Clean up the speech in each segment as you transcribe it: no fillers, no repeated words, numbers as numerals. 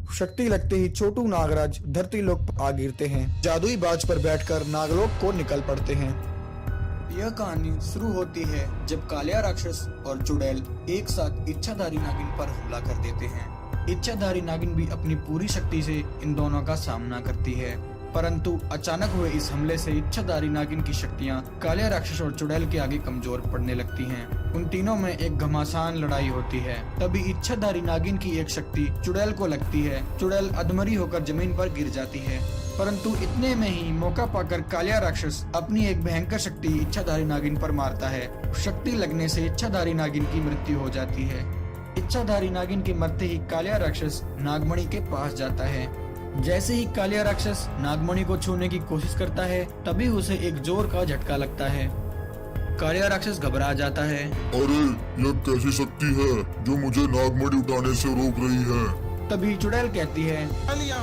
शक्ति लगते ही छोटू नागराज धरती लोक पर आ गिरते हैं। जादुई बाज पर बैठकर नागलोक को निकल पड़ते हैं। यह कहानी शुरू होती है जब कालिया राक्षस और चुड़ैल एक साथ इच्छाधारी नागिन पर हमला कर देते हैं। इच्छाधारी नागिन भी अपनी पूरी शक्ति से इन दोनों का सामना करती है, परंतु अचानक हुए इस हमले से इच्छाधारी नागिन की शक्तियां कालिया राक्षस और चुड़ैल के आगे कमजोर पड़ने लगती हैं। उन तीनों में एक घमासान लड़ाई होती है। तभी इच्छाधारी नागिन की एक शक्ति चुड़ैल को लगती है। चुड़ैल अधमरी होकर जमीन पर गिर जाती है, परंतु इतने में ही मौका पाकर कालिया राक्षस अपनी एक भयंकर शक्ति इच्छाधारी नागिन पर मारता है। शक्ति लगने से इच्छाधारी नागिन की मृत्यु हो जाती है। इच्छाधारी नागिन के मरते ही कालिया राक्षस नागमणि के पास जाता है। जैसे ही कालिया राक्षस नागमणि को छूने की कोशिश करता है, तभी उसे एक जोर का झटका लगता है। कालिया राक्षस घबरा जाता है। अरे यह कैसी शक्ति है जो मुझे नागमणि उठाने से रोक रही है? तभी चुड़ैल कहती है, कालिया,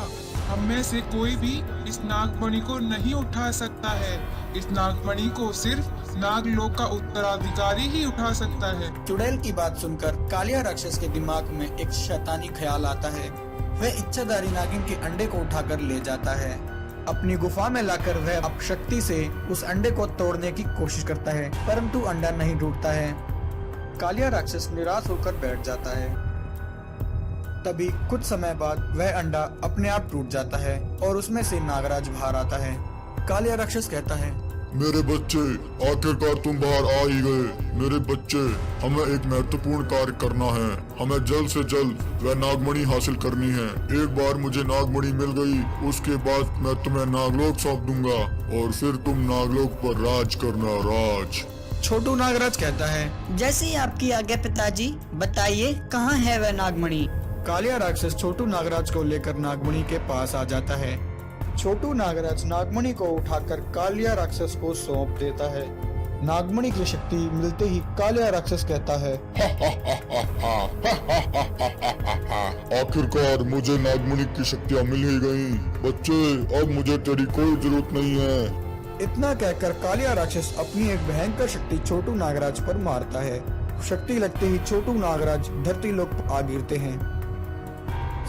हम में से कोई भी इस नागमणि को नहीं उठा सकता है। इस नागमणि को सिर्फ नागलोक का उत्तराधिकारी ही उठा सकता है। चुड़ैल की बात सुनकर कालिया राक्षस के दिमाग में एक शैतानी ख्याल आता है। वह इच्छाधारी नागिन के अंडे को उठाकर ले जाता है। अपनी गुफा में लाकर वह अपनी शक्ति से उस अंडे को तोड़ने की कोशिश करता है, परंतु अंडा नहीं टूटता है। कालिया राक्षस निराश होकर बैठ जाता है। तभी कुछ समय बाद वह अंडा अपने आप टूट जाता है और उसमें से नागराज बाहर आता है। कालिया राक्षस कहता है, मेरे बच्चे, आखिरकार तुम बाहर आ ही गए। मेरे बच्चे, हमें एक महत्वपूर्ण कार्य करना है। हमें जल्द से जल्द वह नागमणि हासिल करनी है। एक बार मुझे नागमणि मिल गई, उसके बाद मैं तुम्हें नागलोक सौंप दूंगा और फिर तुम नागलोक पर राज करना, राज। छोटू नागराज कहता है, जैसे ही आपकी आज्ञा पिताजी, बताइए कहाँ है वह नागमणि? कालिया राक्षस छोटू नागराज को लेकर नागमणि के पास आ जाता है। छोटू नागराज नागमणि को उठाकर कालिया राक्षस को सौंप देता है। नागमणि की शक्ति मिलते ही कालिया राक्षस कहता है, आखिरकार मुझे नागमणि की शक्तियाँ मिल ही गयी। बच्चे, अब मुझे तेरी कोई जरूरत नहीं है। इतना कहकर कालिया राक्षस अपनी एक भयंकर शक्ति छोटू नागराज पर मारता है। शक्ति लगते ही छोटू नागराज धरती लोक पर आ गिरते हैं।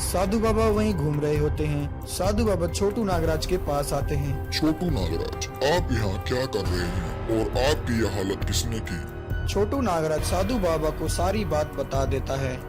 साधु बाबा वहीं घूम रहे होते हैं। साधु बाबा छोटू नागराज के पास आते हैं। छोटू नागराज, आप यहाँ क्या कर रहे हैं और आपकी यह हालत किसने की? छोटू नागराज साधु बाबा को सारी बात बता देता है।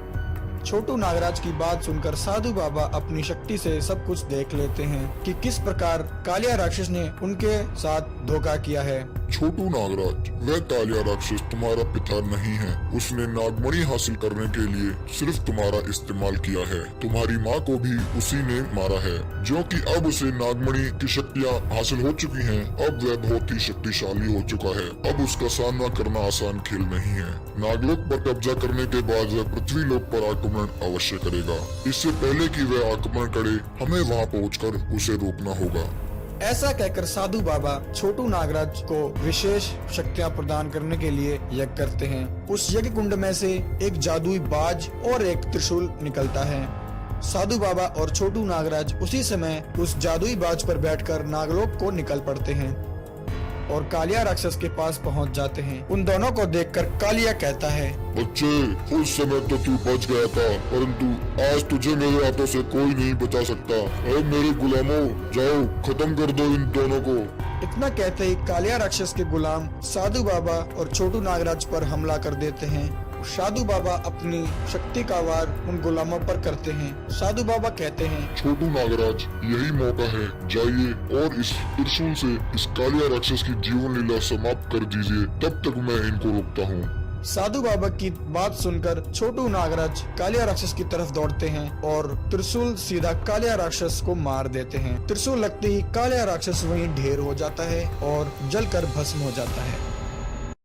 छोटू नागराज की बात सुनकर साधु बाबा अपनी शक्ति से सब कुछ देख लेते हैं कि किस प्रकार कालिया राक्षस ने उनके साथ धोखा किया है। छोटू नागराज, वह कालिया राक्षस तुम्हारा पिता नहीं है। उसने नागमणि हासिल करने के लिए सिर्फ तुम्हारा इस्तेमाल किया है। तुम्हारी माँ को भी उसी ने मारा है। जो कि अब उसे नागमणि की शक्तियाँ हासिल हो चुकी हैं। अब वह बहुत ही शक्तिशाली हो चुका है। अब उसका सामना करना आसान खेल नहीं है। नागलोक पर कब्जा करने के बाद वह पृथ्वी लोक पर आक्रमण अवश्य करेगा। इससे पहले कि वह आक्रमण करे, हमें वहाँ पहुँचकर उसे रोकना होगा। ऐसा कहकर साधु बाबा छोटू नागराज को विशेष शक्तियां प्रदान करने के लिए यज्ञ करते हैं। उस यज्ञ कुंड में से एक जादुई बाज और एक त्रिशूल निकलता है। साधु बाबा और छोटू नागराज उसी समय उस जादुई बाज पर बैठकर नागलोक को निकल पड़ते हैं और कालिया राक्षस के पास पहुंच जाते हैं। उन दोनों को देखकर कालिया कहता है, बच्चे, उस समय तो तू बच गया था, परंतु आज तुझे मेरे हाथों से कोई नहीं बचा सकता। अब मेरे गुलामों, जाओ खत्म कर दो इन दोनों को। इतना कहते ही कालिया राक्षस के गुलाम साधु बाबा और छोटू नागराज पर हमला कर देते हैं। साधु बाबा अपनी शक्ति का वार उन गुलामों पर करते हैं। साधु बाबा कहते हैं, छोटू नागराज, यही मौका है। जाइए और इस त्रिशूल से इस कालिया राक्षस की जीवन लीला समाप्त कर दीजिए। तब तक मैं इनको रोकता हूँ। साधु बाबा की बात सुनकर छोटू नागराज कालिया राक्षस की तरफ दौड़ते हैं और त्रिशूल सीधा कालिया राक्षस को मार देते हैं। त्रिशूल लगते ही कालिया राक्षस वहीं ढेर हो जाता है और जलकर भस्म हो जाता है।